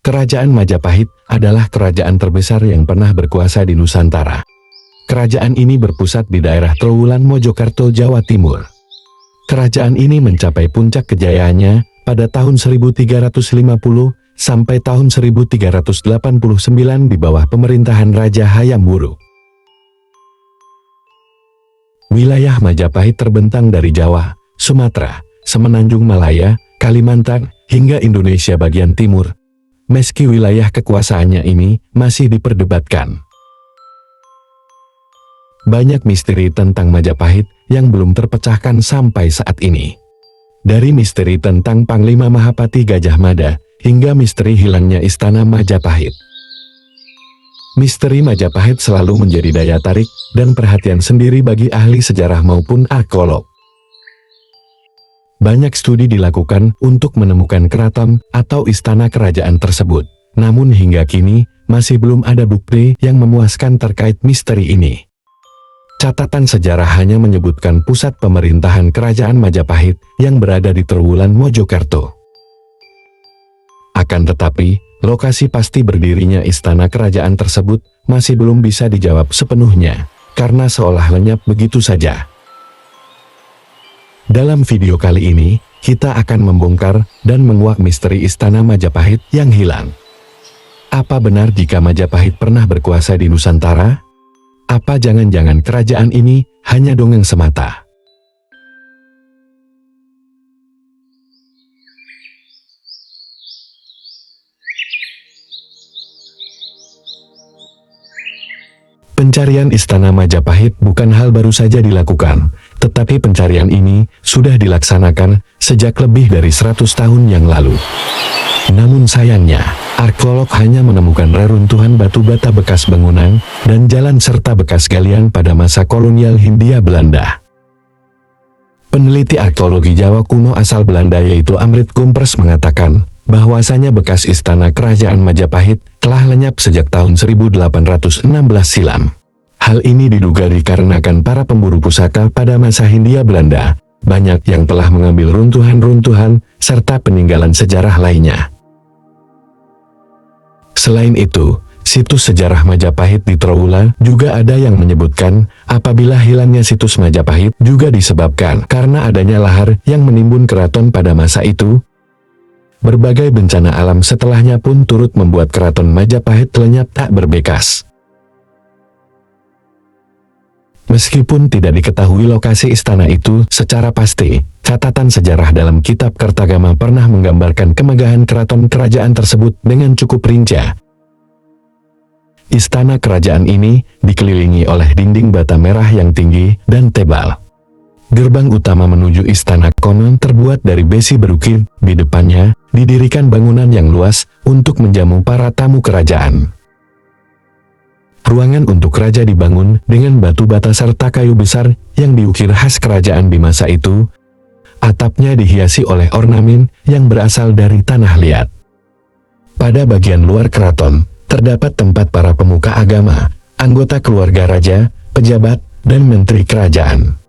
Kerajaan Majapahit adalah kerajaan terbesar yang pernah berkuasa di Nusantara. Kerajaan ini berpusat di daerah Trowulan, Mojokerto, Jawa Timur. Kerajaan ini mencapai puncak kejayaannya pada tahun 1350 sampai tahun 1389 di bawah pemerintahan Raja Hayam Wuruk. Wilayah Majapahit terbentang dari Jawa, Sumatera, Semenanjung Malaya, Kalimantan, hingga Indonesia bagian timur. Meski wilayah kekuasaannya ini masih diperdebatkan. Banyak misteri tentang Majapahit yang belum terpecahkan sampai saat ini. Dari misteri tentang Panglima Mahapati Gajah Mada, hingga misteri hilangnya Istana Majapahit. Misteri Majapahit selalu menjadi daya tarik dan perhatian sendiri bagi ahli sejarah maupun arkeolog. Banyak studi dilakukan untuk menemukan keraton atau istana kerajaan tersebut. Namun hingga kini, masih belum ada bukti yang memuaskan terkait misteri ini. Catatan sejarah hanya menyebutkan pusat pemerintahan kerajaan Majapahit yang berada di Trowulan, Mojokerto. Akan tetapi, lokasi pasti berdirinya istana kerajaan tersebut masih belum bisa dijawab sepenuhnya, karena seolah lenyap begitu saja. Dalam video kali ini, kita akan membongkar dan menguak misteri Istana Majapahit yang hilang. Apa benar jika Majapahit pernah berkuasa di Nusantara? Apa jangan-jangan kerajaan ini hanya dongeng semata? Pencarian Istana Majapahit bukan hal baru saja dilakukan, tetapi pencarian ini sudah dilaksanakan sejak lebih dari 100 tahun yang lalu. Namun sayangnya, arkeolog hanya menemukan reruntuhan batu bata bekas bangunan dan jalan serta bekas galian pada masa kolonial Hindia Belanda. Peneliti arkeologi Jawa kuno asal Belanda yaitu Amrit Gomperz mengatakan bahwasanya bekas istana kerajaan Majapahit telah lenyap sejak tahun 1816 silam. Hal ini diduga dikarenakan para pemburu pusaka pada masa Hindia Belanda, banyak yang telah mengambil runtuhan-runtuhan serta peninggalan sejarah lainnya. Selain itu, situs sejarah Majapahit di Trowulan juga ada yang menyebutkan apabila hilangnya situs Majapahit juga disebabkan karena adanya lahar yang menimbun keraton pada masa itu. Berbagai bencana alam setelahnya pun turut membuat keraton Majapahit lenyap tak berbekas. Meskipun tidak diketahui lokasi istana itu secara pasti, catatan sejarah dalam kitab Kertagama pernah menggambarkan kemegahan keraton kerajaan tersebut dengan cukup rinci. Istana kerajaan ini dikelilingi oleh dinding bata merah yang tinggi dan tebal. Gerbang utama menuju istana konon terbuat dari besi berukir. Di depannya didirikan bangunan yang luas untuk menjamu para tamu kerajaan. Ruangan untuk raja dibangun dengan batu bata serta kayu besar yang diukir khas kerajaan di masa itu. Atapnya dihiasi oleh ornamen yang berasal dari tanah liat. Pada bagian luar keraton, terdapat tempat para pemuka agama, anggota keluarga raja, pejabat, dan menteri kerajaan.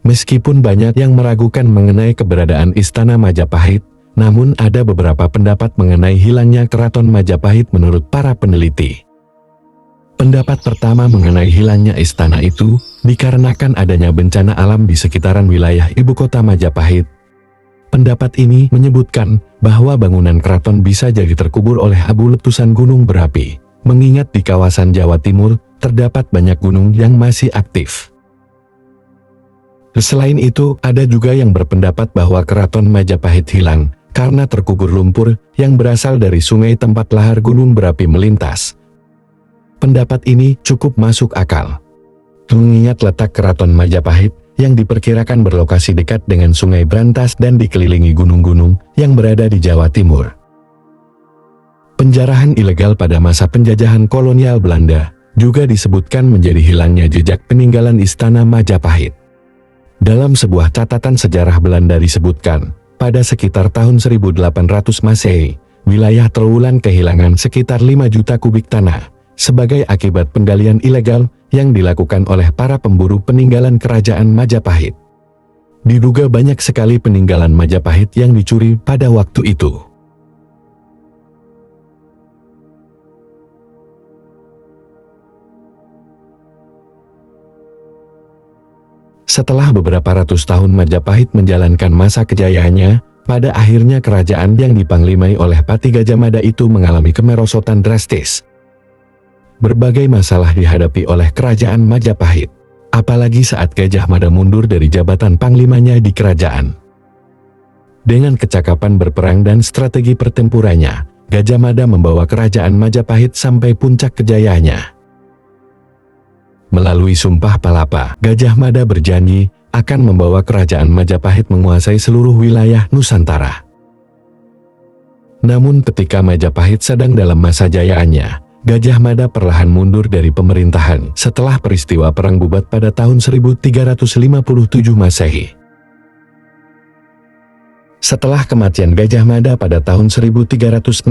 Meskipun banyak yang meragukan mengenai keberadaan Istana Majapahit, namun ada beberapa pendapat mengenai hilangnya keraton Majapahit menurut para peneliti. Pendapat pertama mengenai hilangnya istana itu dikarenakan adanya bencana alam di sekitaran wilayah ibu kota Majapahit. Pendapat ini menyebutkan bahwa bangunan keraton bisa jadi terkubur oleh abu letusan gunung berapi, mengingat di kawasan Jawa Timur terdapat banyak gunung yang masih aktif. Selain itu, ada juga yang berpendapat bahwa keraton Majapahit hilang karena terkubur lumpur yang berasal dari sungai tempat lahar gunung berapi melintas. Pendapat ini cukup masuk akal, mengingat letak keraton Majapahit yang diperkirakan berlokasi dekat dengan Sungai Brantas dan dikelilingi gunung-gunung yang berada di Jawa Timur. Penjarahan ilegal pada masa penjajahan kolonial Belanda juga disebutkan menjadi hilangnya jejak peninggalan Istana Majapahit. Dalam sebuah catatan sejarah Belanda disebutkan, pada sekitar tahun 1800 Masehi, wilayah Trowulan kehilangan sekitar 5 juta kubik tanah, sebagai akibat penggalian ilegal yang dilakukan oleh para pemburu peninggalan kerajaan Majapahit. Diduga banyak sekali peninggalan Majapahit yang dicuri pada waktu itu. Setelah beberapa ratus tahun Majapahit menjalankan masa kejayaannya, pada akhirnya kerajaan yang dipanglimai oleh Pati Gajah Mada itu mengalami kemerosotan drastis. Berbagai masalah dihadapi oleh kerajaan Majapahit, apalagi saat Gajah Mada mundur dari jabatan panglimanya di kerajaan. Dengan kecakapan berperang dan strategi pertempurannya, Gajah Mada membawa kerajaan Majapahit sampai puncak kejayaannya. Melalui Sumpah Palapa, Gajah Mada berjanji akan membawa kerajaan Majapahit menguasai seluruh wilayah Nusantara. Namun ketika Majapahit sedang dalam masa jayaannya, Gajah Mada perlahan mundur dari pemerintahan setelah peristiwa Perang Bubat pada tahun 1357 Masehi. Setelah kematian Gajah Mada pada tahun 1364,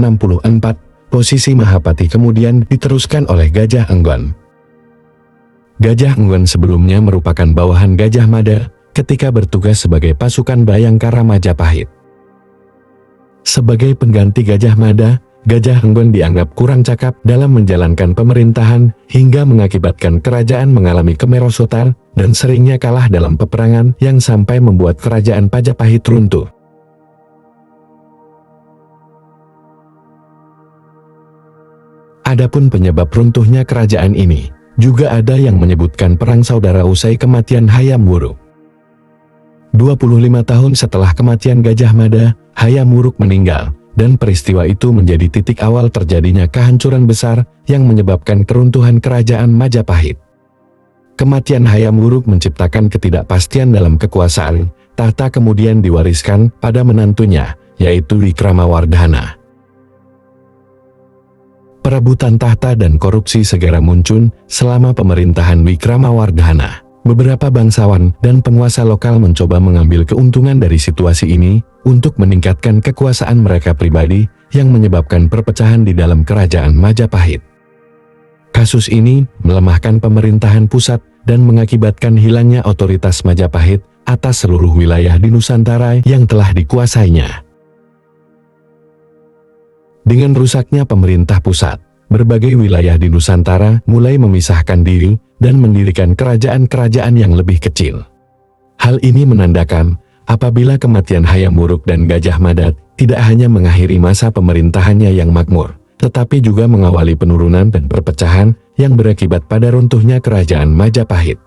posisi Mahapati kemudian diteruskan oleh Gajah Enggon. Gajah Enggon sebelumnya merupakan bawahan Gajah Mada ketika bertugas sebagai pasukan Bayangkara Majapahit. Sebagai pengganti Gajah Mada, Gajah Enggon dianggap kurang cakap dalam menjalankan pemerintahan hingga mengakibatkan kerajaan mengalami kemerosotan dan seringnya kalah dalam peperangan yang sampai membuat kerajaan Majapahit runtuh. Adapun penyebab runtuhnya kerajaan ini, juga ada yang menyebutkan perang saudara usai kematian Hayam Wuruk. 25 tahun setelah kematian Gajah Mada, Hayam Wuruk meninggal, dan peristiwa itu menjadi titik awal terjadinya kehancuran besar yang menyebabkan keruntuhan kerajaan Majapahit. Kematian Hayam Wuruk menciptakan ketidakpastian dalam kekuasaan, tahta kemudian diwariskan pada menantunya, yaitu Wikramawardhana. Perebutan tahta dan korupsi segera muncul selama pemerintahan Wikramawardhana. Beberapa bangsawan dan penguasa lokal mencoba mengambil keuntungan dari situasi ini untuk meningkatkan kekuasaan mereka pribadi yang menyebabkan perpecahan di dalam kerajaan Majapahit. Kasus ini melemahkan pemerintahan pusat dan mengakibatkan hilangnya otoritas Majapahit atas seluruh wilayah di Nusantara yang telah dikuasainya. Dengan rusaknya pemerintah pusat, berbagai wilayah di Nusantara mulai memisahkan diri dan mendirikan kerajaan-kerajaan yang lebih kecil. Hal ini menandakan apabila kematian Hayam Wuruk dan Gajah Mada tidak hanya mengakhiri masa pemerintahannya yang makmur, tetapi juga mengawali penurunan dan perpecahan yang berakibat pada runtuhnya kerajaan Majapahit.